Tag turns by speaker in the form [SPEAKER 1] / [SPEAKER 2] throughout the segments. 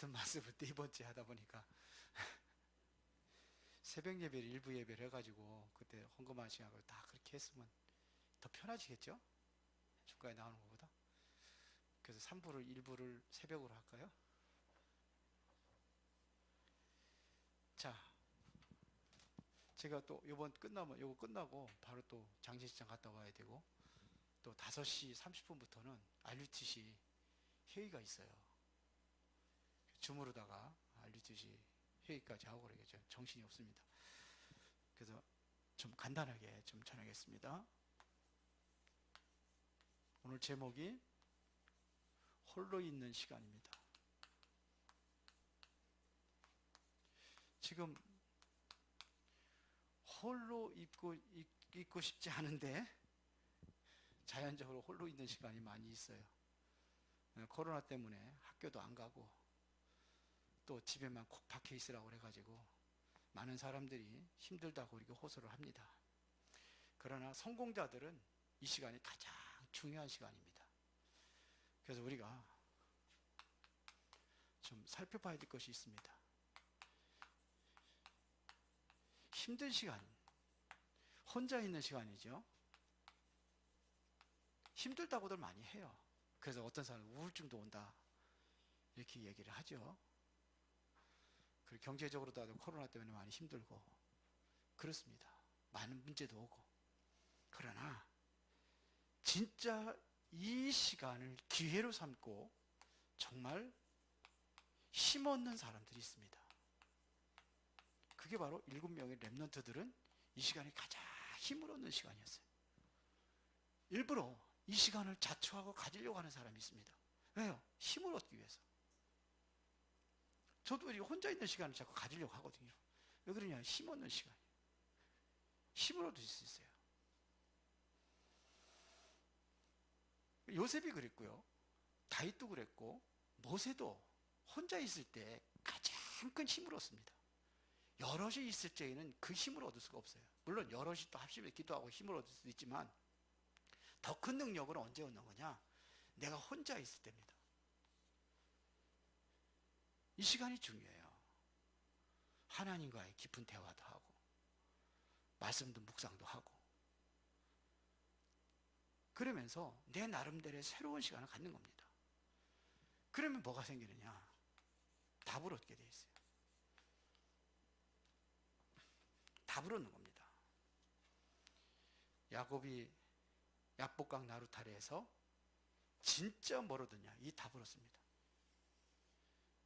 [SPEAKER 1] 같은 말씀을 네 번째 하다 보니까 새벽 예배를 일부 예배를 해가지고 그때 헌금한 시간을 다 그렇게 했으면 더 편하시겠죠? 중간에 나오는 것보다. 그래서 3부를 일부를 새벽으로 할까요? 자, 제가 또 요거 끝나고 바로 또 장례식장 갔다 와야 되고, 또 5시 30분부터는 RUTC 회의가 있어요. 줌으로다가 RUTC 회의까지 하고 그러겠죠. 정신이 없습니다. 그래서 좀 간단하게 좀 전하겠습니다. 오늘 제목이 홀로 있는 시간입니다. 지금 홀로 있고 싶지 않은데 자연적으로 홀로 있는 시간이 많이 있어요. 코로나 때문에 학교도 안 가고 또 집에만 콕 박혀 있으라고 그래가지고 많은 사람들이 힘들다고 이렇게 호소를 합니다. 그러나 성공자들은 이 시간이 가장 중요한 시간입니다. 그래서 우리가 좀 살펴봐야 될 것이 있습니다. 힘든 시간, 혼자 있는 시간이죠. 힘들다고들 많이 해요. 그래서 어떤 사람은 우울증도 온다 이렇게 얘기를 하죠. 그리고 경제적으로도 코로나 때문에 많이 힘들고 그렇습니다. 많은 문제도 오고. 그러나 진짜 이 시간을 기회로 삼고 정말 힘없는 사람들이 있습니다. 그게 바로 7명의 렘넌트들은 이 시간이 가장 힘을 얻는 시간이었어요. 일부러 이 시간을 자초하고 가지려고 하는 사람이 있습니다. 왜요? 힘을 얻기 위해서. 저도 혼자 있는 시간을 자꾸 가지려고 하거든요. 왜 그러냐? 힘 얻는 시간. 힘을 얻을 수 있어요. 요셉이 그랬고요. 다윗도 그랬고, 모세도 혼자 있을 때 가장 큰 힘을 얻습니다. 여럿이 있을 때에는 그 힘을 얻을 수가 없어요. 물론 여럿이 또 합심해서 기도하고 힘을 얻을 수도 있지만 더 큰 능력을 언제 얻는 거냐? 내가 혼자 있을 때입니다. 이 시간이 중요해요. 하나님과의 깊은 대화도 하고 말씀도 묵상도 하고 그러면서 내 나름대로의 새로운 시간을 갖는 겁니다. 그러면 뭐가 생기느냐? 답을 얻게 돼 있어요. 답을 얻는 겁니다. 야곱이 약복강 나루타르에서 진짜 뭘 얻었냐? 이 답을 얻습니다.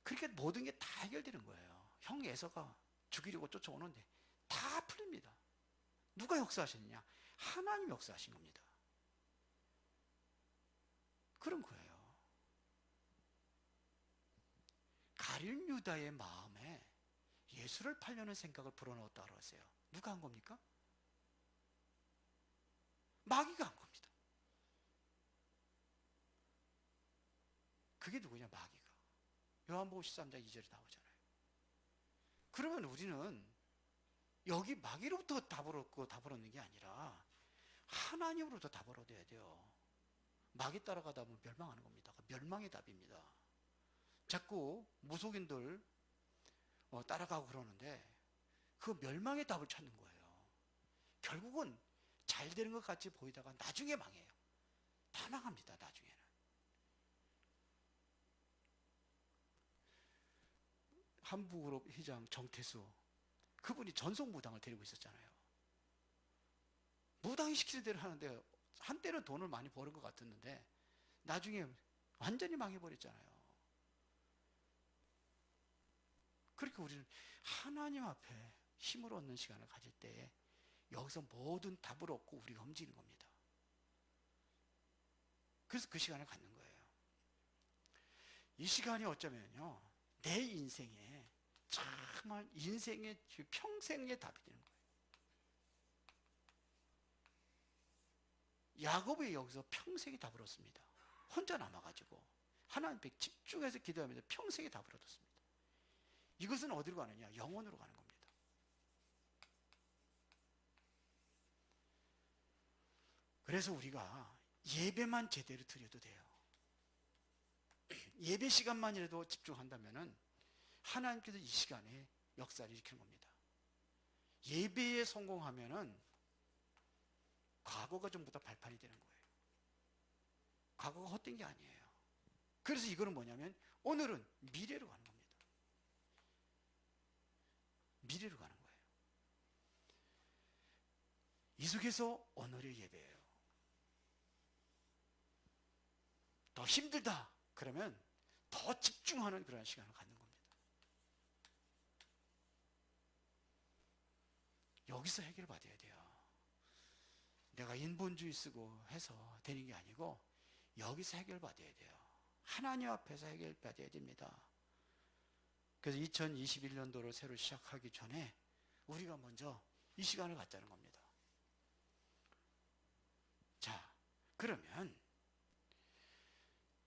[SPEAKER 1] 그렇게 모든 게 다 해결되는 거예요. 형 에서가 죽이려고 쫓아오는데 다 풀립니다. 누가 역사하셨느냐? 하나님이 역사하신 겁니다. 그런 거예요. 가룟 유다의 마음에 예수를 팔려는 생각을 불어넣었다고 했어요. 누가 한 겁니까? 마귀가 한 겁니다. 그게 누구냐? 마귀가. 요한복음 13장 2절에 나오잖아요. 그러면 우리는 여기 마귀로부터 답을 얻는 게 아니라 하나님으로부터 답을 얻어야 돼요. 마귀 따라가다 보면 멸망하는 겁니다. 멸망의 답입니다. 자꾸 무속인들 따라가고 그러는데 그 멸망의 답을 찾는 거예요. 결국은 잘 되는 것 같이 보이다가 나중에 망해요. 다 망합니다. 나중에는. 한부그룹 회장 정태수, 그분이 전속무당을 데리고 있었잖아요. 무당이 시키는 대로 하는데 한때는 돈을 많이 버는 것 같았는데 나중에 완전히 망해버렸잖아요. 그렇게 우리는 하나님 앞에 힘을 얻는 시간을 가질 때 여기서 모든 답을 얻고 우리가 움직이는 겁니다. 그래서 그 시간을 갖는 거예요. 이 시간이 어쩌면요, 내 인생에 정말 인생의 평생의 답이 되는 거예요. 야곱이 여기서 평생의 답을 얻습니다. 혼자 남아가지고 하나님 앞에 집중해서 기도하면서 평생의 답을 얻었습니다. 이것은 어디로 가느냐? 영원으로 가는 겁니다. 그래서 우리가 예배만 제대로 드려도 돼요. 예배 시간만이라도 집중한다면은 하나님께서 이 시간에 역사를 일으키는 겁니다. 예배에 성공하면은 과거가 전부 다 발판이 되는 거예요. 과거가 헛된 게 아니에요. 그래서 이거는 뭐냐면 오늘은 미래로 가는 겁니다. 미래로 가는 거예요. 이 속에서 오늘의 예배예요. 더 힘들다 그러면 더 집중하는 그런 시간을 갖는 겁니다. 여기서 해결받아야 돼요. 내가 인본주의 쓰고 해서 되는 게 아니고 여기서 해결받아야 돼요. 하나님 앞에서 해결받아야 됩니다. 그래서 2021년도를 새로 시작하기 전에 우리가 먼저 이 시간을 갖자는 겁니다. 자, 그러면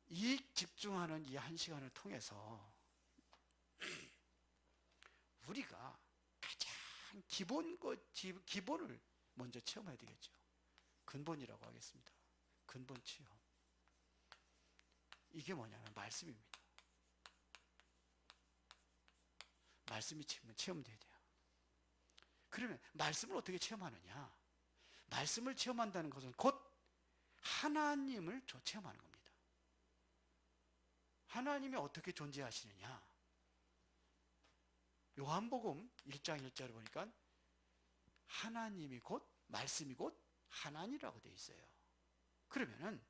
[SPEAKER 1] 이 집중하는 이 한 시간을 통해서 우리가 가장 기본을 먼저 체험해야 되겠죠. 근본이라고 하겠습니다. 근본 체험. 이게 뭐냐면 말씀입니다. 말씀이 체험돼야 돼요. 그러면 말씀을 어떻게 체험하느냐? 말씀을 체험한다는 것은 곧 하나님을 체험하는 겁니다. 하나님이 어떻게 존재하시느냐? 요한복음 1장 1절을 보니까 하나님이 곧 말씀이 곧 하나님이라고 되어 있어요. 그러면은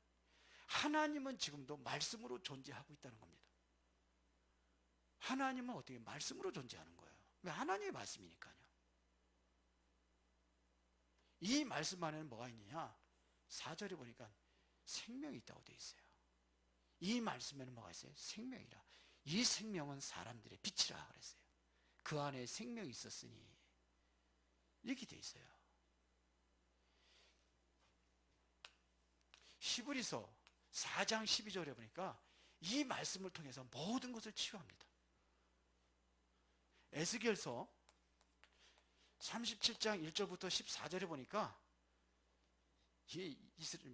[SPEAKER 1] 하나님은 지금도 말씀으로 존재하고 있다는 겁니다. 하나님은 어떻게 말씀으로 존재하는 거예요? 왜? 하나님의 말씀이니까요. 이 말씀 안에는 뭐가 있느냐? 4절에 보니까 생명이 있다고 되어 있어요. 이 말씀에는 뭐가 있어요? 생명이라. 이 생명은 사람들의 빛이라 그랬어요. 그 안에 생명이 있었으니 이렇게 되어 있어요. 히브리서 4장 12절에 보니까 이 말씀을 통해서 모든 것을 치유합니다. 에스겔서 37장 1절부터 14절에 보니까 이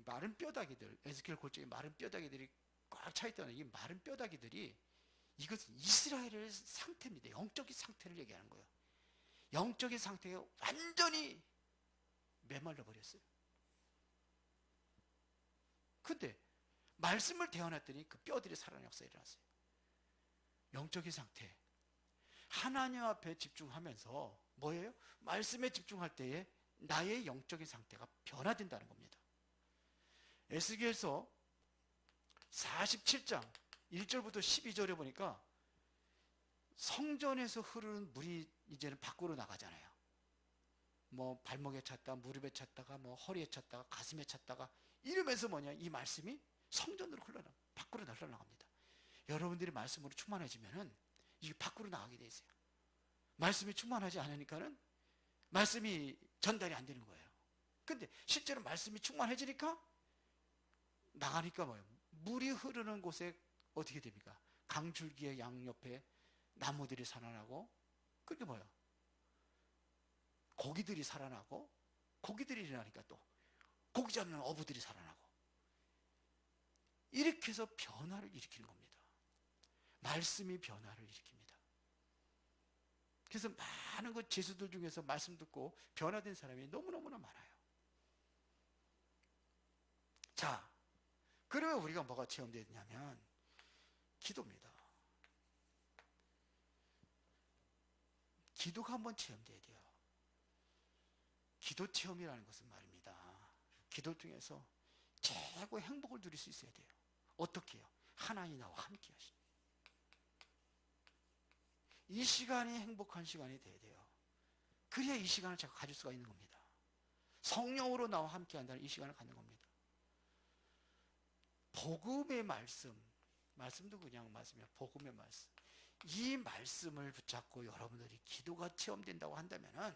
[SPEAKER 1] 마른 뼈다귀들, 에스겔 골짜기 마른 뼈다귀들이 꽉 차있다는 이 마른 뼈다귀들이 이것은 이스라엘의 상태입니다. 영적인 상태를 얘기하는 거예요. 영적인 상태가 완전히 메말라 버렸어요. 근데 말씀을 대어놨더니 그 뼈들이 살아나는 역사가 일어났어요. 영적인 상태. 하나님 앞에 집중하면서 뭐예요? 말씀에 집중할 때에 나의 영적인 상태가 변화된다는 겁니다. 에스겔서 47장 1절부터 12절에 보니까 성전에서 흐르는 물이 이제는 밖으로 나가잖아요. 뭐 발목에 찼다, 무릎에 찼다가, 뭐 허리에 찼다가, 가슴에 찼다가 이러면서 뭐냐, 이 말씀이 성전으로 밖으로 흘러나갑니다. 여러분들이 말씀으로 충만해지면은 이게 밖으로 나가게 돼 있어요. 말씀이 충만하지 않으니까는 말씀이 전달이 안 되는 거예요. 근데 실제로 말씀이 충만해지니까 나가니까 뭐예요? 물이 흐르는 곳에 어떻게 됩니까? 강줄기의 양옆에 나무들이 살아나고, 그게 뭐예요? 고기들이 살아나고, 고기들이 일어나니까 또 고기 잡는 어부들이 살아나고, 이렇게 해서 변화를 일으키는 겁니다. 말씀이 변화를 일으킵니다. 그래서 많은 제수들 중에서 말씀 듣고 변화된 사람이 너무너무나 많아요. 자, 그러면 우리가 뭐가 체험되냐면 기도입니다. 기도가 한번 체험돼야 돼요. 기도 체험이라는 것은 말입니다. 기도를 통해서 최고의 행복을 누릴 수 있어야 돼요. 어떻게 해요? 하나님이 나와 함께 하시니. 이 시간이 행복한 시간이 돼야 돼요. 그래야 이 시간을 제가 가질 수가 있는 겁니다. 성령으로 나와 함께 한다는 이 시간을 갖는 겁니다. 복음의 말씀도 그냥 말씀이야. 복음의 말씀. 이 말씀을 붙잡고 여러분들이 기도가 체험된다고 한다면은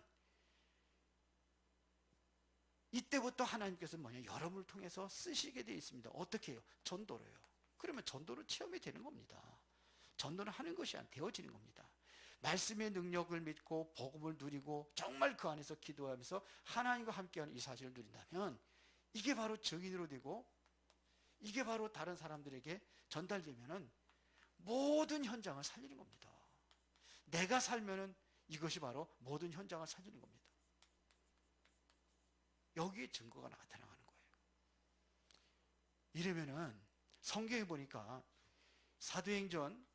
[SPEAKER 1] 이때부터 하나님께서 여러분을 통해서 쓰시게 되어 있습니다. 어떻게 해요? 전도로요. 그러면 전도로 체험이 되는 겁니다. 전도는 하는 것이 아니라 되어지는 겁니다. 말씀의 능력을 믿고 복음을 누리고 정말 그 안에서 기도하면서 하나님과 함께하는 이 사실을 누린다면 이게 바로 증인으로 되고 이게 바로 다른 사람들에게 전달되면은 모든 현장을 살리는 겁니다. 내가 살면은 이것이 바로 모든 현장을 살리는 겁니다. 여기에 증거가 나타나는 거예요. 이러면은 성경에 보니까 사도행전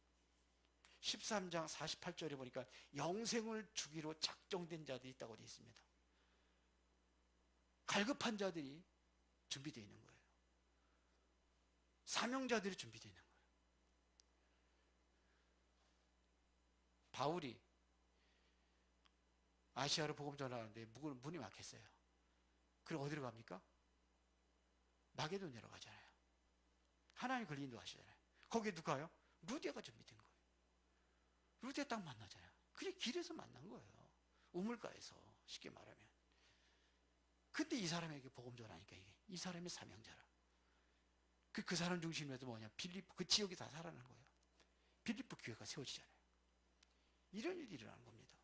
[SPEAKER 1] 13장 48절에 보니까 영생을 주기로 작정된 자들이 있다고 되어 있습니다. 갈급한 자들이 준비되어 있는 거예요. 사명자들이 준비되어 있는 거예요. 바울이 아시아로 복음 전하는데 문이 막혔어요. 그럼 어디로 갑니까? 마게도냐로 가잖아요. 하나님 그걸 인도하시잖아요. 거기에 누가요? 루디아가 준비된 거예요. 루디아 딱 만나잖아요. 그냥 길에서 만난 거예요. 우물가에서, 쉽게 말하면. 근데 이 사람에게 복음 전하니까 이 사람이 사명자라. 그 사람 중심으로 해서 뭐냐? 빌립보, 그 지역이 다 살아나는 거예요. 빌립보 교회가 세워지잖아요. 이런 일이 일어나는 겁니다.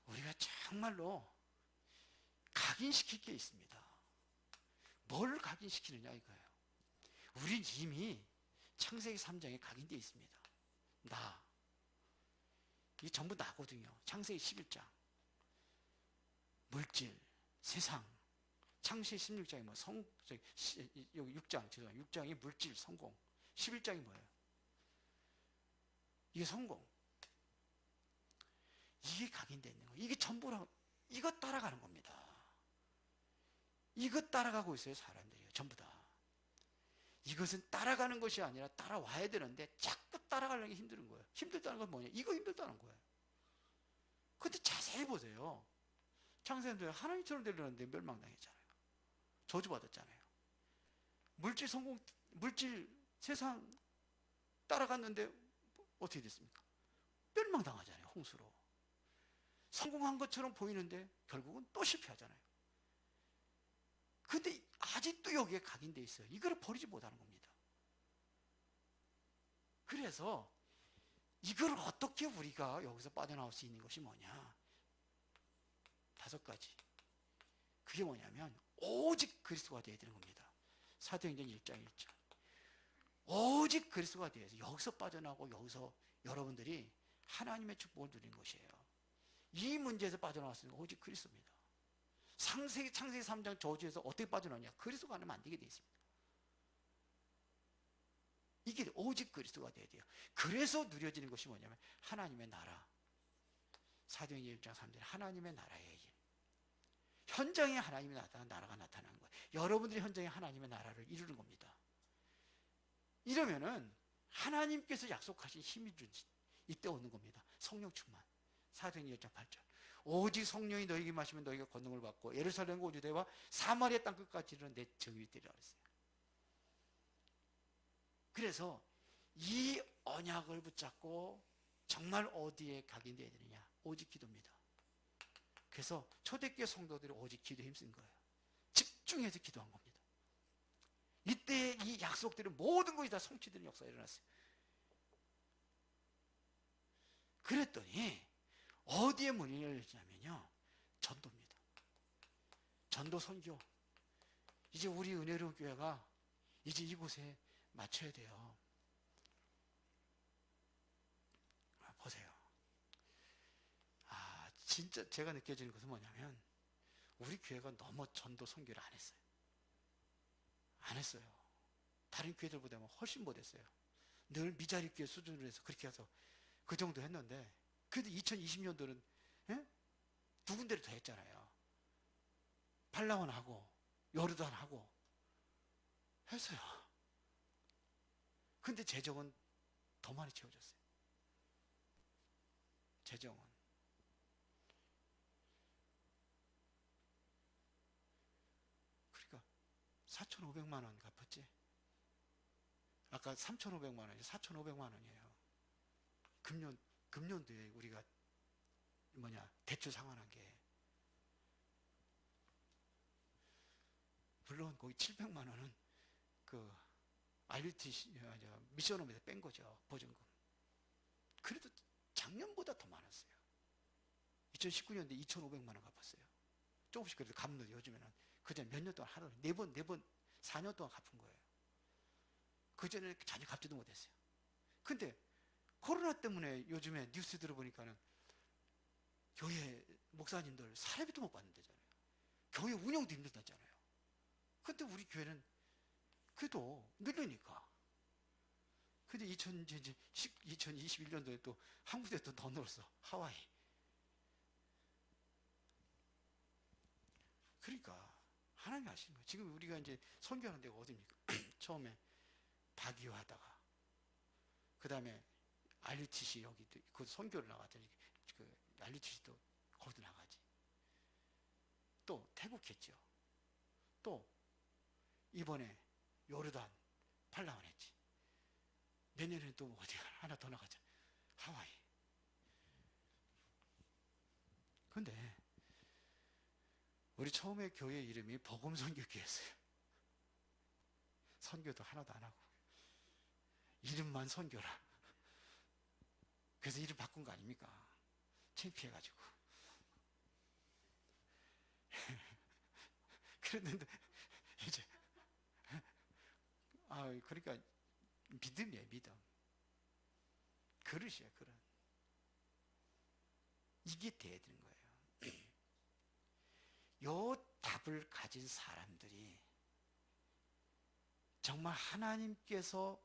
[SPEAKER 1] 우리가 정말로 각인시킬 게 있습니다. 뭘 각인시키느냐 이거예요. 우린 이미 창세기 3장에 각인되어 있습니다. 나. 이게 전부 나거든요. 창세기 11장. 물질, 세상. 창세기 16장이 뭐 여기 6장, 죄송합니다. 6장이 물질, 성공. 11장이 뭐예요? 이게 성공. 이게 각인되어 있는 거예요. 이게 전부라고, 이것 따라가는 겁니다. 이것 따라가고 있어요, 사람들이요. 전부 다. 이것은 따라가는 것이 아니라 따라와야 되는데 자꾸 따라가려는 게 힘든 거예요. 힘들다는 건 뭐냐? 이거 힘들다는 거예요. 근데 자세히 보세요. 창세기 하나님처럼 되려는데 멸망당했잖아요. 저주받았잖아요. 물질 성공, 물질 세상 따라갔는데 어떻게 됐습니까? 멸망당하잖아요. 홍수로. 성공한 것처럼 보이는데 결국은 또 실패하잖아요. 근데 아직도 여기에 각인되어 있어요. 이걸 버리지 못하는 겁니다. 그래서 이걸 어떻게 우리가 여기서 빠져나올 수 있는 것이 뭐냐? 5가지. 그게 뭐냐면 오직 그리스도가 되어야 되는 겁니다. 사도행전 1장 1절. 오직 그리스도가 되어서 여기서 빠져나오고 여기서 여러분들이 하나님의 축복을 누리는 것이에요. 이 문제에서 빠져나왔으니까 오직 그리스도입니다. 창세기 3장 저주에서 어떻게 빠져나오냐? 그리스도가 아니면 안 되게 되어 있습니다. 이게 오직 그리스도가 되어야 돼요. 그래서 누려지는 것이 뭐냐면 하나님의 나라. 사도행전 1장 3절 하나님의 나라의 일. 현장에 하나님의 나라가 나타나는 거예요. 여러분들이 현장에 하나님의 나라를 이루는 겁니다. 이러면은 하나님께서 약속하신 힘이 이때 오는 겁니다. 성령 충만. 사도행전 1장 8절 오직 성령이 너에게 마시면 너희가 권능을 받고 예루살렘과 유대와 사마리아 땅 끝까지 이르는 내 증인이 되리라 그랬어요. 그래서 이 언약을 붙잡고 정말 어디에 각인되어야 되느냐? 오직 기도입니다. 그래서 초대교회 성도들이 오직 기도에 힘쓴 거예요. 집중해서 기도한 겁니다. 이때 이 약속들은 모든 것이 다 성취되는 역사가 일어났어요. 그랬더니 어디에 문이 열리냐면요, 전도입니다. 전도 선교. 이제 우리 은혜로운 교회가 이제 이곳에 맞춰야 돼요. 보세요. 진짜 제가 느껴지는 것은 뭐냐면 우리 교회가 너무 전도 선교를 안 했어요. 안 했어요. 다른 교회들보다 훨씬 못했어요. 늘 미자리 교회 수준으로 해서 그렇게 해서 그 정도 했는데, 그래도 2020년도는 두 군데를 더 했잖아요. 팔라원 하고 요르단 하고 했어요. 근데 재정은 더 많이 채워졌어요. 재정은. 그러니까 4,500만 원 갚았지. 아까 3,500만 원이죠. 4,500만 원이에요. 금년도에 우리가 대출 상환한 게. 물론 거기 700만 원은 그 RUT 미션홈에서 뺀 거죠. 보증금. 그래도 작년보다 더 많았어요. 2019년도에 2,500만 원 갚았어요. 조금씩 그래도 갚는 요즘에는. 그전에 몇 년 동안 하루 4번 4년 동안 갚은 거예요. 그전에 전혀 갚지도 못했어요. 근데 코로나 때문에 요즘에 뉴스 들어보니까는 교회 목사님들 사례비도 못 받는다잖아요. 교회 운영도 힘들다잖아요. 근데 우리 교회는 그래도 늘리니까. 근데 2021년도에 또 한 군데 또 더 늘었어. 하와이. 그러니까 하나님이 아시는 거예요. 지금 우리가 이제 선교하는 데가 어디입니까? 처음에 바기오 하다가 그 다음에 RUTC 여기 그 선교를 나갔더니 그 RUTC도 거기도 나가지. 또 태국 했죠. 또 이번에 요르단 팔라완 했지. 내년에는 또 어디 하나 더 나가자. 하와이. 근데 우리 처음에 교회 이름이 복음선교교회였어요. 선교도 하나도 안 하고 이름만 선교라. 그래서 이름 바꾼 거 아닙니까? 창피해가지고. 그랬는데 이제 그러니까 믿음이에요, 믿음. 그릇이에요, 그릇. 이게 돼야 되는 거예요. 요 답을 가진 사람들이 정말 하나님께서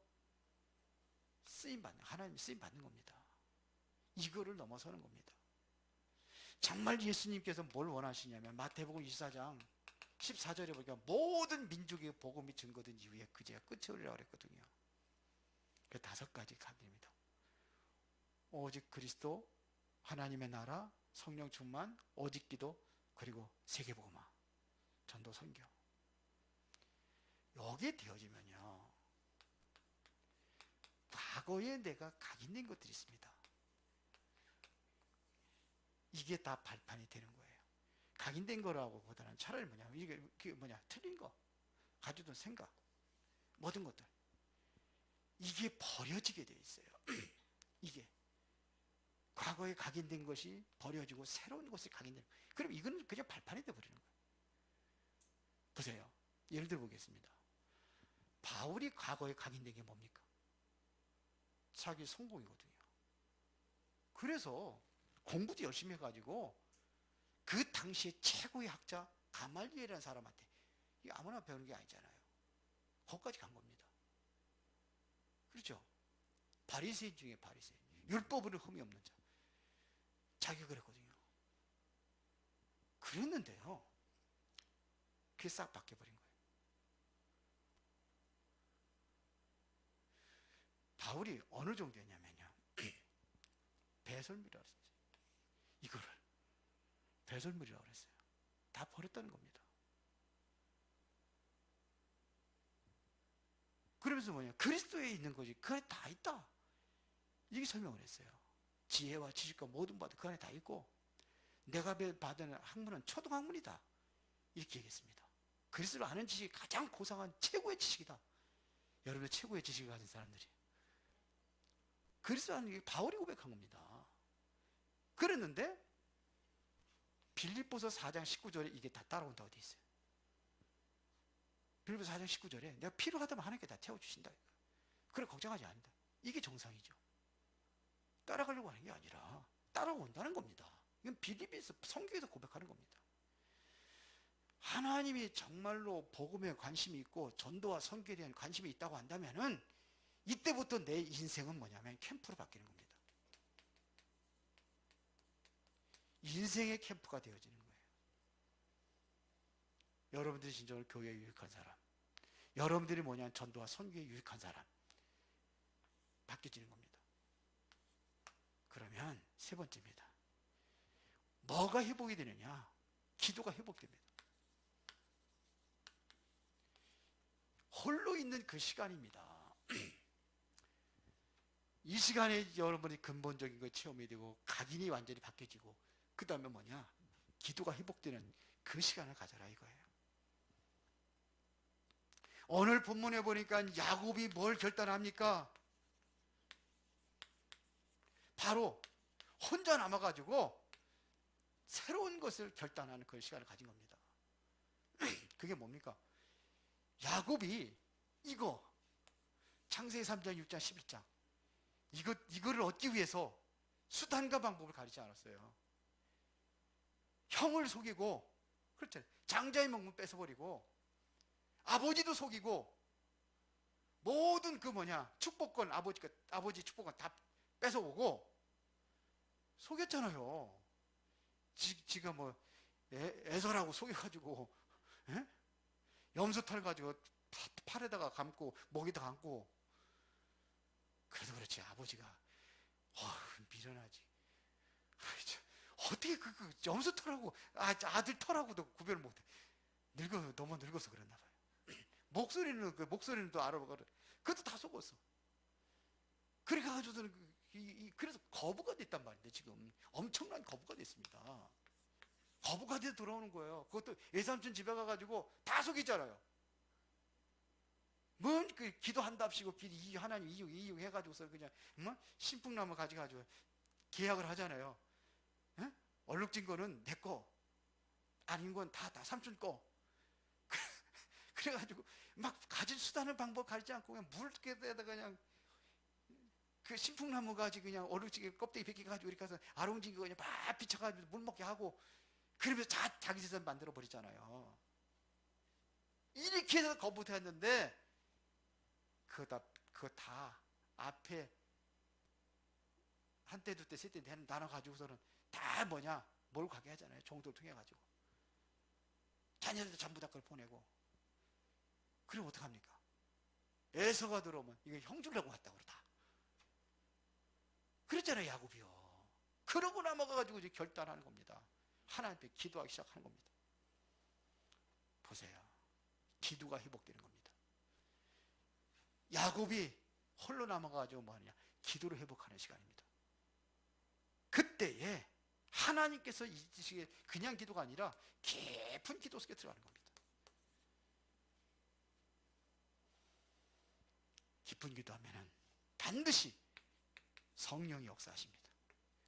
[SPEAKER 1] 하나님 쓰임 받는 겁니다. 이거를 넘어서는 겁니다. 정말 예수님께서 뭘 원하시냐면 마태복음 24장 14절에 보니까 모든 민족의 복음이 증거된 이후에 그제야 끝이 오리라고 그랬거든요. 그 5가지 각입니다. 오직 그리스도, 하나님의 나라, 성령 충만, 오직 기도, 그리고 세계복음화, 전도 선교. 여기에 되어지면요, 과거에 내가 각인된 것들이 있습니다. 이게 다 발판이 되는 거예요. 각인된 거라고 보다는 차라리 이게 틀린 거, 가지고 생각, 모든 것들. 이게 버려지게 돼 있어요. 이게. 과거에 각인된 것이 버려지고 새로운 것이 각인되는 거예요. 그럼 이거는 그냥 발판이 되어버리는 거예요. 보세요. 예를 들어 보겠습니다. 바울이 과거에 각인된 게 뭡니까? 자기 성공이거든요. 그래서 공부도 열심히 해가지고 그 당시에 최고의 학자 가말리엘이라는 사람한테, 이게 아무나 배우는 게 아니잖아요. 거기까지 간 겁니다. 그렇죠? 바리새인 중에 바리새인, 율법으로 흠이 없는 자, 자기가 그랬거든요. 그랬는데요, 그게 싹 바뀌어버린 거예요. 바울이 어느 정도였냐면요, 배설물이라고 했어요. 이거를 배설물이라고 그랬어요. 다 버렸다는 겁니다. 그러면서 그리스도에 있는 거지, 그 안에 다 있다, 이렇게 설명을 했어요. 지혜와 지식과 모든 바도 그 안에 다 있고, 내가 받은 학문은 초등학문이다, 이렇게 얘기했습니다. 그리스도를 아는 지식이 가장 고상한 최고의 지식이다. 여러분의 최고의 지식을 가진 사람들이 그리스도라는 게 바울이 고백한 겁니다. 그랬는데 빌립보서 4장 19절에 이게 다 따라온다고 돼 있어요. 빌립보서 4장 19절에 내가 필요하다면 하나님께 다 태워주신다. 그래, 걱정하지 않는다. 이게 정상이죠. 따라가려고 하는 게 아니라 따라온다는 겁니다. 이건 빌립에서 성경에서 고백하는 겁니다. 하나님이 정말로 복음에 관심이 있고 전도와 선교에 대한 관심이 있다고 한다면은 이때부터 내 인생은 뭐냐면 캠프로 바뀌는 겁니다. 인생의 캠프가 되어지는 거예요. 여러분들이 진정으로 교회에 유익한 사람, 여러분들이 전도와 선교에 유익한 사람 바뀌어지는 겁니다. 그러면 세 번째입니다. 뭐가 회복이 되느냐? 기도가 회복됩니다. 홀로 있는 그 시간입니다. 이 시간에 여러분이 근본적인 걸 체험이 되고 각인이 완전히 바뀌어지고, 그 다음에 기도가 회복되는 그 시간을 가져라 이거예요. 오늘 본문에 보니까 야곱이 뭘 결단합니까? 바로 혼자 남아가지고 새로운 것을 결단하는 그 시간을 가진 겁니다. 그게 뭡니까? 야곱이 이거 창세기 3장, 6장, 11장. 이거를 얻기 위해서 수단과 방법을 가리지 않았어요. 형을 속이고, 그렇잖아요. 장자의 명분 뺏어버리고, 아버지도 속이고, 모든 축복권, 아버지 축복권 다 뺏어오고, 속였잖아요. 지가 애설하고 속여가지고, 에? 염소털 가지고 팔에다가 감고, 목에다 감고, 그래도 그렇지, 아버지가, 미련하지. 어떻게 염소 털하고, 아들 털하고도 구별을 못해. 너무 늙어서 그랬나 봐요. 목소리는 또 알아보고, 그것도 다 속었어. 그래가지고서는, 그래서 거부가 됐단 말인데, 지금. 엄청난 거부가 됐습니다. 거부가 돼서 돌아오는 거예요. 그것도 외삼촌 집에 가가지고 다 속이잖아요. 기도한답시고, 하나님 이육 해가지고서 그냥, 신풍나무 가져가지고 계약을 하잖아요. 에? 얼룩진 거는 내 거, 아닌 건 다 삼촌 거. 그래가지고 막 가진 수단을 방법 가리지 않고 그냥 물에다가 그냥 그 신풍나무 가지고 그냥 얼룩지게 껍데기 벗겨가지고 이렇게 해서 아롱지게 그냥 막 비춰가지고 물 먹게 하고, 그러면서 자기 재산 만들어 버리잖아요. 이렇게 해서 거부했는데, 그거 다 앞에 한때 두때 세때 나눠 가지고서는 다 뭘 가게 하잖아요. 종들 통해 가지고 자녀들도 전부 다 그걸 보내고. 그럼 어떡합니까? 에서가 들어오면 이거 형 주려고 왔다 그러다. 그랬잖아요, 야곱이요. 그러고 남아가지고 이제 결단하는 겁니다. 하나님 앞에 기도하기 시작하는 겁니다. 보세요. 기도가 회복되는 겁니다. 야곱이 홀로 남아가지고 뭐하느냐? 기도를 회복하는 시간입니다. 그때에 하나님께서 이 지식에 그냥 기도가 아니라 깊은 기도 속에 들어가는 겁니다. 깊은 기도하면은 반드시 성령이 역사하십니다.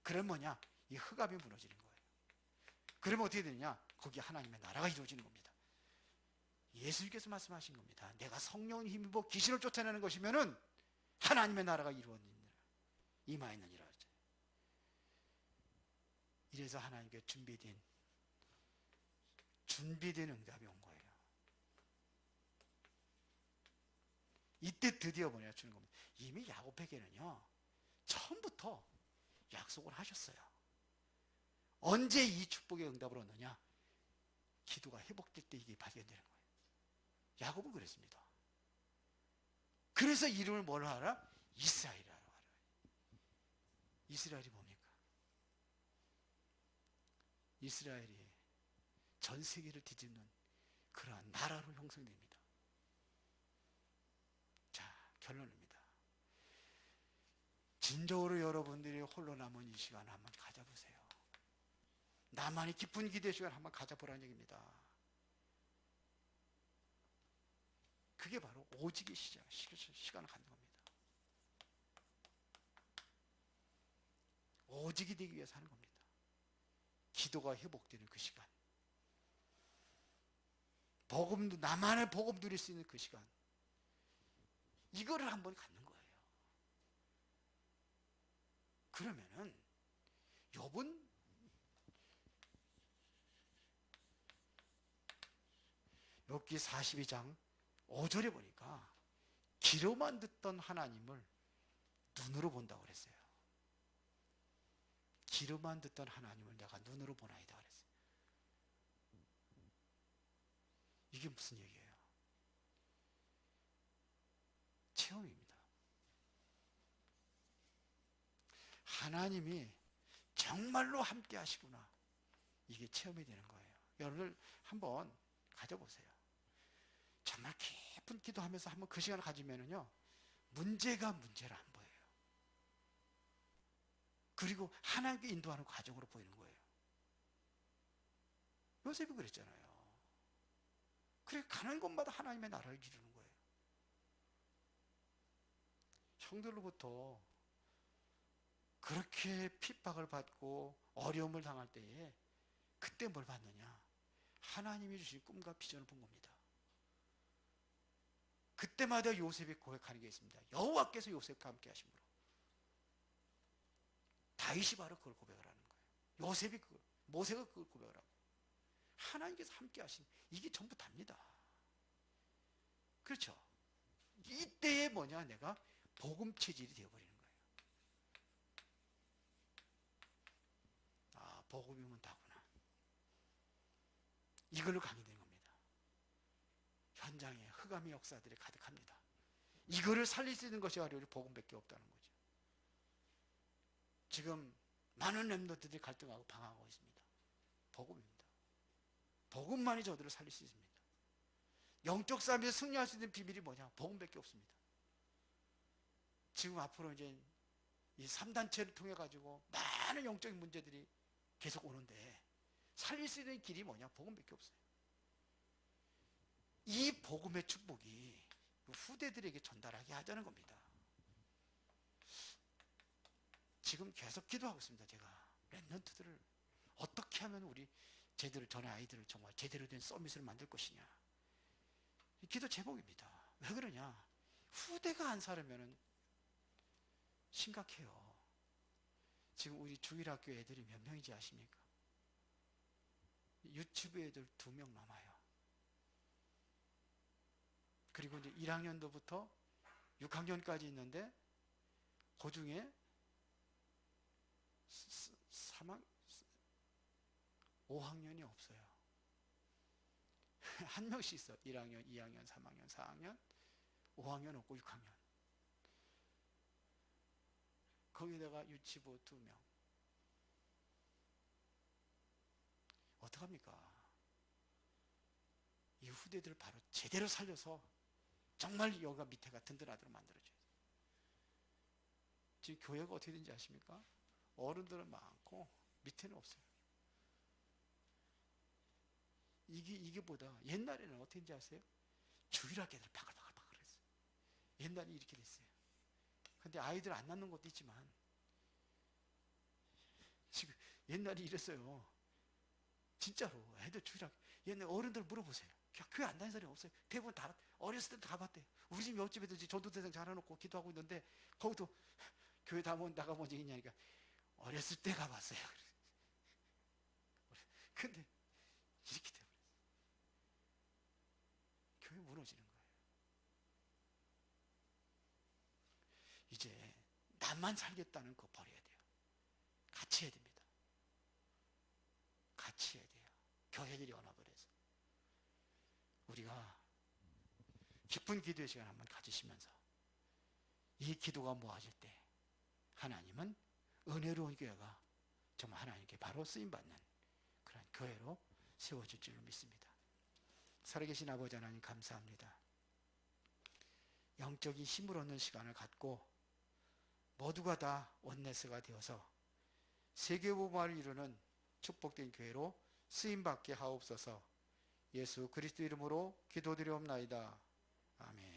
[SPEAKER 1] 그럼 이 흑암이 무너지는 거예요. 그러면 어떻게 되느냐? 거기 하나님의 나라가 이루어지는 겁니다. 예수님께서 말씀하신 겁니다. 내가 성령을 힘입어 귀신을 쫓아내는 것이면은 하나님의 나라가 이루어지느니라, 임하였느니라. 이래서 하나님께 준비된 응답이 온 거예요. 이때 드디어 주는 겁니다. 이미 야곱에게는요, 처음부터 약속을 하셨어요. 언제 이 축복의 응답을 얻느냐? 기도가 회복될 때 이게 발견되는 거예요. 야곱은 그랬습니다. 그래서 이름을 뭘로 하라? 이스라엘이라고 하라. 이스라엘이 뭡니까? 이스라엘이 전 세계를 뒤집는 그러한 나라로 형성됩니다. 자, 결론입니다. 진정으로 여러분들이 홀로 남은 이 시간 한번 가져보세요. 나만의 깊은 기도의 시간 한번 가져보라는 얘기입니다. 그게 바로 오직의 시간을 갖는 겁니다. 오직이 되기 위해서 하는 겁니다. 기도가 회복되는 그 시간, 나만의 복음 누릴 수 있는 그 시간, 이거를 한번 갖는 거예요. 그러면은 욥은 욥기 42장 5절에 보니까 귀로만 듣던 하나님을 눈으로 본다고 그랬어요. 귀로만 듣던 하나님을 내가 눈으로 보나이다 그랬어요. 이게 무슨 얘기예요? 체험입니다. 하나님이 정말로 함께 하시구나, 이게 체험이 되는 거예요. 여러분들 한번 가져보세요. 정말 깊은 기도하면서 한번 그 시간을 가지면은요, 문제가 문제를 안 보여요. 그리고 하나님께 인도하는 과정으로 보이는 거예요. 요셉이 그랬잖아요. 그래, 가는 곳마다 하나님의 나라를 이루는 거예요. 형들로부터 그렇게 핍박을 받고 어려움을 당할 때에 그때 뭘 받느냐? 하나님이 주신 꿈과 비전을 본 겁니다. 그때마다 요셉이 고백하는 게 있습니다. 여호와께서 요셉과 함께 하심으로. 다윗이 바로 그걸 고백을 하는 거예요. 요셉이 그걸, 모세가 그걸 고백을 하고, 하나님께서 함께 하신, 이게 전부 답니다. 그렇죠? 이때에 뭐냐, 내가 복음 체질이 되어버리는 거예요. 아, 복음이면 다구나. 이걸로 강의되는 겁니다. 현장에 흑암의 역사들이 가득합니다. 이거를 살릴 수 있는 것이 바로 복음밖에 없다는 거죠. 지금 많은 렘너들이 갈등하고 방황하고 있습니다. 복음입니다. 복음만이 저들을 살릴 수 있습니다. 영적 싸움에서 승리할 수 있는 비밀이 뭐냐? 복음밖에 없습니다. 지금 앞으로 이제 이 3단체를 통해 가지고 많은 영적인 문제들이 계속 오는데 살릴 수 있는 길이 뭐냐? 복음밖에 없어요. 이 복음의 축복이 후대들에게 전달하게 하자는 겁니다. 지금 계속 기도하고 있습니다. 제가 렘넌트들을 어떻게 하면 우리 제대로, 전에 아이들을 정말 제대로 된 서밋을 만들 것이냐. 기도 제목입니다. 왜 그러냐? 후대가 안 살으면 심각해요. 지금 우리 주일학교 애들이 몇 명인지 아십니까? 유치부 애들 2명 넘어요. 그리고 이제 1학년도부터 6학년까지 있는데 그 중에 5학년이 없어요. 한 명씩 있어. 1학년, 2학년, 3학년, 4학년, 5학년 없고 6학년. 거기다가 유치부 2명. 어떡합니까? 이 후대들을 바로 제대로 살려서 정말 여가 밑에가 든든하도록 만들어줘야 돼요. 지금 교회가 어떻게 되는지 아십니까? 어른들은 많고 밑에는 없어요. 이게 보다 옛날에는 어떻게 되는지 아세요? 주일학교들 바글바글 했어요. 옛날에 이렇게 됐어요. 근데 아이들 안 낳는 것도 있지만 지금 옛날에 이랬어요. 진짜로 애들 주일학교, 옛날 어른들 물어보세요. 교회 안 다니는 사람이 없어요. 대부분 다 어렸을 때 다 봤대요. 우리 집 옆집에도 전도대상 잘해놓고 기도하고 있는데 거기도 교회 나가본 적이 있냐니까 어렸을 때 가봤어요. 근데 이렇게 돼버렸어요. 교회 무너지는 거예요. 이제 나만 살겠다는 거 버려야 돼요. 같이 해야 됩니다. 같이 해야 돼요. 교회들이 언어버려서. 우리가 깊은 기도의 시간 한번 가지시면서 이 기도가 모아질 때 하나님은 은혜로운 교회가 정말 하나님께 바로 쓰임받는 그런 교회로 세워질 줄로 믿습니다. 살아계신 아버지 하나님 감사합니다. 영적인 힘을 얻는 시간을 갖고 모두가 다 원네스가 되어서 세계복음화를 이루는 축복된 교회로 쓰임받게 하옵소서. 예수 그리스도 이름으로 기도드리옵나이다. 아멘.